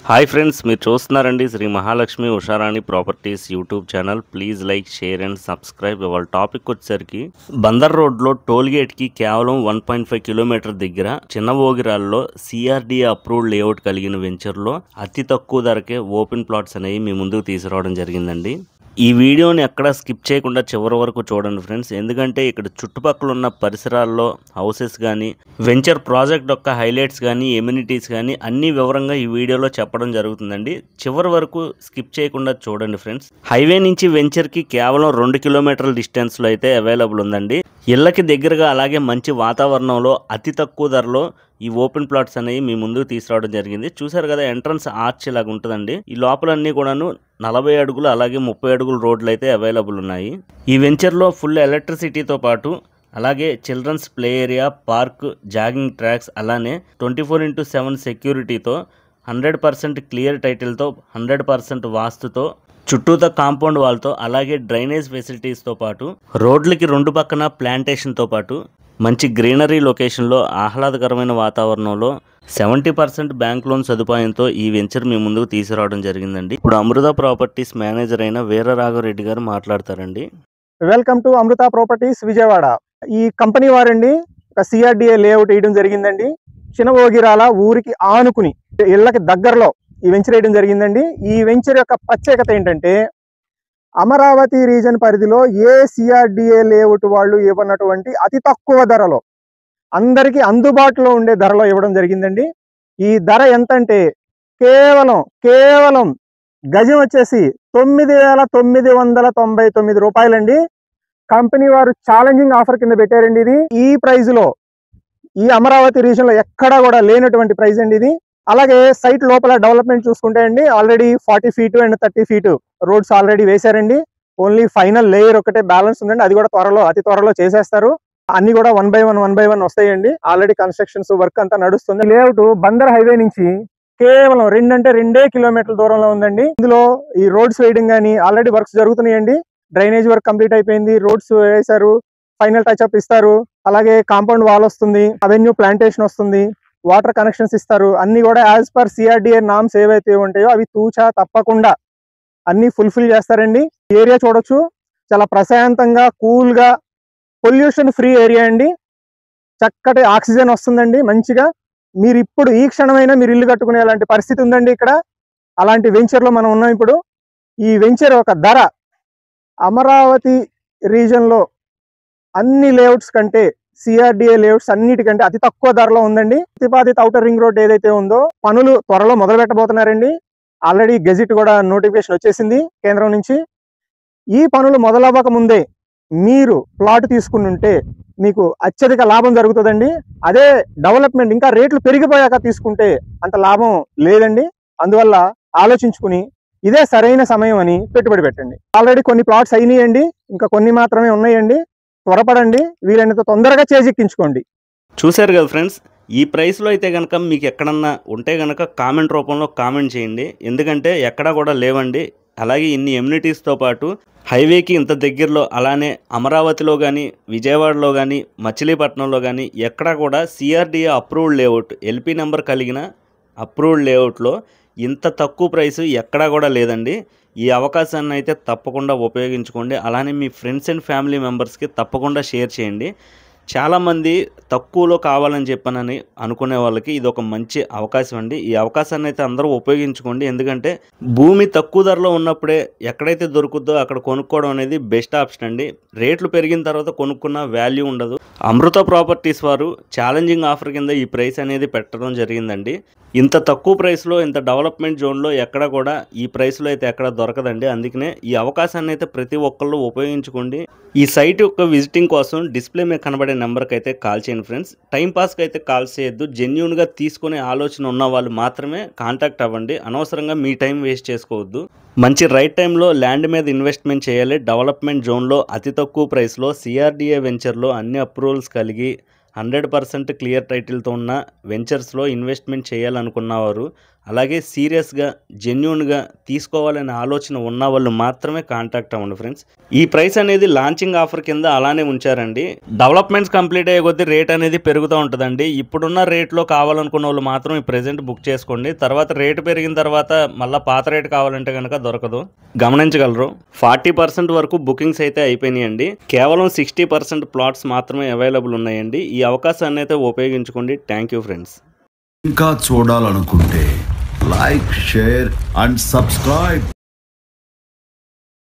Hi friends, మీరు చూస్తున్నారండి Shri Mahalakshmi Usharani properties YouTube channel. Please like, share and subscribe. వాళ్ళ topic వచ్చేసరికి బందర్ రోడ్లో టోల్ గేట్కి కేవలం 1.5 కిలోమీటర్ దగ్గర చిన్న ఓగిరాల్లో సిఆర్డీఏ అప్రూవ్డ్ లేఅవుట్ కలిగిన వెంచర్లో అతి తక్కువ ధరకే ఓపెన్ ప్లాట్స్ అనేవి మీ ముందుకు తీసుకురావడం జరిగిందండి. ఈ వీడియోని ఎక్కడ స్కిప్ చేయకుండా చివరి వరకు చూడండి ఫ్రెండ్స్. ఎందుకంటే ఇక్కడ చుట్టుపక్కల ఉన్న పరిసరాల్లో హౌసెస్ కానీ, వెంచర్ ప్రాజెక్ట్ యొక్క హైలైట్స్ కానీ, ఎమ్యూనిటీస్ కానీ అన్ని వివరంగా ఈ వీడియోలో చెప్పడం జరుగుతుందండి. చివరి వరకు స్కిప్ చేయకుండా చూడండి ఫ్రెండ్స్. హైవే నుంచి వెంచర్కి కేవలం 2 కిలోమీటర్ల డిస్టెన్స్లో అయితే అవైలబుల్ ఉందండి. ఇళ్ళకి దగ్గరగా అలాగే మంచి వాతావరణంలో అతి తక్కువ ధరలో ఈ ఓపెన్ ప్లాట్స్ అనేవి మీ ముందుకు తీసుకురావడం జరిగింది. చూసారు కదా, ఎంట్రన్స్ ఆర్చ్ ఇలాగ ఉంటుందండి. ఈ లోపలన్నీ కూడాను 40 అడుగులు అలాగే 30 అడుగుల రోడ్లు అయితే అవైలబుల్ ఉన్నాయి. ఈ వెంచర్లో ఫుల్ ఎలక్ట్రిసిటీతో పాటు అలాగే childrens play area, park, jogging tracks, అలానే 24/7 సెక్యూరిటీతో 100% క్లియర్ టైటిల్తో 100% వాస్తుతో చుట్టూతో కాంపౌండ్ వాల్తో అలాగే డ్రైనేజ్ ఫెసిలిటీస్తో పాటు రోడ్లకి 2 పక్కన ప్లాంటేషన్తో పాటు మంచి గ్రీనరీ లొకేషన్లో ఆహ్లాదకరమైన వాతావరణంలో 70% బ్యాంక్ లోన్ సదుపాయంతో ఈ వెంచర్ మీ ముందుకు తీసుకురావడం జరిగిందండి. ఇప్పుడు అమృత ప్రాపర్టీస్ మేనేజర్ అయిన వీర రాఘవరెడ్డి గారు మాట్లాడతారండి. Welcome to Amrutha properties Vijayawada. ఈ కంపెనీ వారండి ఒక సిఆర్డిఏ లేఅవుట్ వేయడం జరిగిందండి. చినవోగిరాల ఊరికి ఆనుకుని ఇళ్ళకి దగ్గరలో ఈ వెంచర్ వేయడం జరిగిందండి. ఈ వెంచర్ యొక్క ప్రత్యేకత ఏంటంటే, అమరావతి రీజన్ పరిధిలో ఏ సిఆర్డిఏ లేఅవుట్ వాళ్ళు ఇవ్వనటువంటి అతి తక్కువ ధరలో, అందరికీ అందుబాటులో ఉండే ధరలో ఇవ్వడం జరిగిందండి. ఈ ధర ఎంతంటే కేవలం గజం వచ్చేసి 9,999 రూపాయలండి. కంపెనీ వారు ఛాలెంజింగ్ ఆఫర్ కింద పెట్టారండి. ఇది ఈ ప్రైజ్ లో ఈ అమరావతి రీజన్ లో ఎక్కడా కూడా లేనటువంటి ప్రైజ్ అండి ఇది. అలాగే సైట్ లోపల డెవలప్మెంట్ చూసుకుంటే అండి, already 40 feet and 30 feet roads already వేశారండి. ఓన్లీ ఫైనల్ లేయర్ ఒకటే బ్యాలెన్స్ ఉందండి. అది కూడా అతి త్వరలో చేసేస్తారు. అన్ని కూడా 1 by 1 వస్తాయండి. ఆల్రెడీ కన్స్ట్రక్షన్స్ వర్క్ అంతా నడుస్తుంది. లేఅవుట్ బందర్ హైవే నుంచి కేవలం 2 కిలోమీటర్ల దూరంలో ఉందండి. ఇందులో ఈ రోడ్స్ వేయడం కానీ ఆల్రెడీ వర్క్స్ జరుగుతున్నాయండి. డ్రైనేజ్ వర్క్ కంప్లీట్ అయిపోయింది, రోడ్స్ వేశారు, ఫైనల్ టచ్ అప్ ఇస్తారు. అలాగే కాంపౌండ్ వాల్ వస్తుంది, అవెన్యూ ప్లాంటేషన్ వస్తుంది, వాటర్ కనెక్షన్స్ ఇస్తారు. అన్ని కూడా యాజ్ పర్ సిఆర్డిఏ నామ్స్ ఏవైతే ఉంటాయో అవి తూచా తప్పకుండా అన్ని ఫుల్ఫిల్ చేస్తారండి. ఏరియా చూడొచ్చు, చాలా ప్రశాంతంగా కూల్ గా పొల్యూషన్ ఫ్రీ ఏరియా అండి. చక్కటి ఆక్సిజన్ వస్తుందండి మంచిగా. మీరు ఇప్పుడు ఈ క్షణమైనా మీరు ఇల్లు కట్టుకునే అలాంటి పరిస్థితి ఉందండి ఇక్కడ. అలాంటి వెంచర్ లో మనం ఉన్నాం ఇప్పుడు. ఈ వెంచర్ ఒక ధర అమరావతి రీజన్ లో అన్ని లేఅవుట్స్ కంటే, సిఆర్డిఏ లేఅవుట్స్ అన్నిటికంటే అతి తక్కువ ధరలో ఉందండి. ప్రతిపాదిత ఔటర్ రింగ్ రోడ్ ఏదైతే ఉందో పనులు త్వరలో మొదలు పెట్టబోతున్నారండి. ఆల్రెడీ గెజిట్ కూడా నోటిఫికేషన్ వచ్చేసింది కేంద్రం నుంచి. ఈ పనులు మొదలవ్వక ముందే మీరు ప్లాట్ తీసుకుని ఉంటే మీకు అత్యధిక లాభం జరుగుతుందండి. అదే డెవలప్మెంట్ ఇంకా రేట్లు పెరిగిపోయాక తీసుకుంటే అంత లాభం లేదండి. అందువల్ల ఆలోచించుకుని ఇదే సరైన సమయం అని పెట్టుబడి పెట్టండి. ఆల్రెడీ కొన్ని ప్లాట్స్ అయినాయండి, ఇంకా కొన్ని మాత్రమే ఉన్నాయండి. త్వరపడండి, వీలైనంత తొందరగా చేజిక్కించుకోండి. చూశారు కదా ఫ్రెండ్స్, ఈ ప్రైస్లో అయితే కనుక మీకు ఎక్కడన్నా ఉంటే కనుక కామెంట్ రూపంలో కామెంట్ చేయండి. ఎందుకంటే ఎక్కడా కూడా లేవండి. అలాగే ఇన్ని ఎమ్యూనిటీస్తో పాటు హైవేకి ఇంత దగ్గరలో, అలానే అమరావతిలో కానీ, విజయవాడలో కానీ, మచిలీపట్నంలో కానీ ఎక్కడా కూడా CRDA approved layout, LP number కలిగిన అప్రూవ్డ్ లేఅవుట్లో ఇంత తక్కువ ప్రైస్ ఎక్కడా కూడా లేదండి. ఈ అవకాశాన్ని అయితే తప్పకుండా ఉపయోగించుకోండి. అలానే మీ ఫ్రెండ్స్ అండ్ ఫ్యామిలీ మెంబర్స్కి తప్పకుండా షేర్ చేయండి. చాలామంది తక్కువలో కావాలని చెప్పనని అనుకునే వాళ్ళకి ఇది ఒక మంచి అవకాశం అండి. ఈ అవకాశాన్ని అయితే అందరూ ఉపయోగించుకోండి. ఎందుకంటే భూమి తక్కువ ధరలో ఉన్నప్పుడే ఎక్కడైతే దొరుకుద్దో అక్కడ కొనుక్కోవడం అనేది బెస్ట్ ఆప్షన్ అండి. రేట్లు పెరిగిన తర్వాత కొనుక్కున్న వాల్యూ ఉండదు. అమృత ప్రాపర్టీస్ వారు ఛాలెంజింగ్ ఆఫర్ కింద ఈ ప్రైస్ అనేది పెట్టడం జరిగిందండి. ఇంత తక్కువ ప్రైస్లో, ఇంత డెవలప్మెంట్ జోన్లో ఎక్కడ కూడా ఈ ప్రైస్లో అయితే ఎక్కడ దొరకదండి. అందుకనే ఈ అవకాశాన్ని అయితే ప్రతి ఒక్కళ్ళు ఉపయోగించుకోండి. ఈ సైట్ యొక్క విజిటింగ్ కోసం డిస్ప్లే మీద కనబడే నెంబర్కి అయితే కాల్ చేయండి ఫ్రెండ్స్. టైంపాస్కి అయితే కాల్ చేయొద్దు. జెన్యూన్గా తీసుకునే ఆలోచన ఉన్న వాళ్ళు మాత్రమే కాంటాక్ట్ అవ్వండి. అనవసరంగా మీ టైం వేస్ట్ చేసుకోవద్దు. మంచి రైట్ టైంలో ల్యాండ్ మీద ఇన్వెస్ట్మెంట్ చేయాలి. డెవలప్మెంట్ జోన్లో అతి తక్కువ ప్రైస్లో సిఆర్డిఏ వెంచర్లో అన్ని అప్రూవల్స్ కలిగి 100% క్లియర్ టైటిల్తో ఉన్న వెంచర్స్లో ఇన్వెస్ట్మెంట్ చేయాలనుకున్నవారు అలాగే సీరియస్గా జెన్యూన్గా తీసుకోవాలనే ఆలోచన ఉన్న వాళ్ళు మాత్రమే కాంటాక్ట్ అవ్వండి ఫ్రెండ్స్. ఈ ప్రైస్ అనేది లాంచింగ్ ఆఫర్ కింద అలానే ఉంచారండి. డెవలప్మెంట్స్ కంప్లీట్ అయ్యే కొద్దీ రేట్ అనేది పెరుగుతూ ఉంటుందండి. ఇప్పుడున్న రేట్లో కావాలనుకున్న వాళ్ళు మాత్రం ఈ ప్రెజెంట్ బుక్ చేసుకోండి. తర్వాత రేటు పెరిగిన తర్వాత మళ్ళీ పాత రేటు కావాలంటే కనుక దొరకదు, గమనించగలరు. 40% వరకు బుకింగ్స్ అయితే అయిపోయినాయండి. కేవలం 60% ప్లాట్స్ మాత్రమే అవైలబుల్ ఉన్నాయండి. ఈ అవకాశాన్ని అయితే ఉపయోగించుకోండి. Thank you friends. ఇంకా చూడాలనుకుంటే లైక్, షేర్ అండ్ సబ్స్క్రైబ్.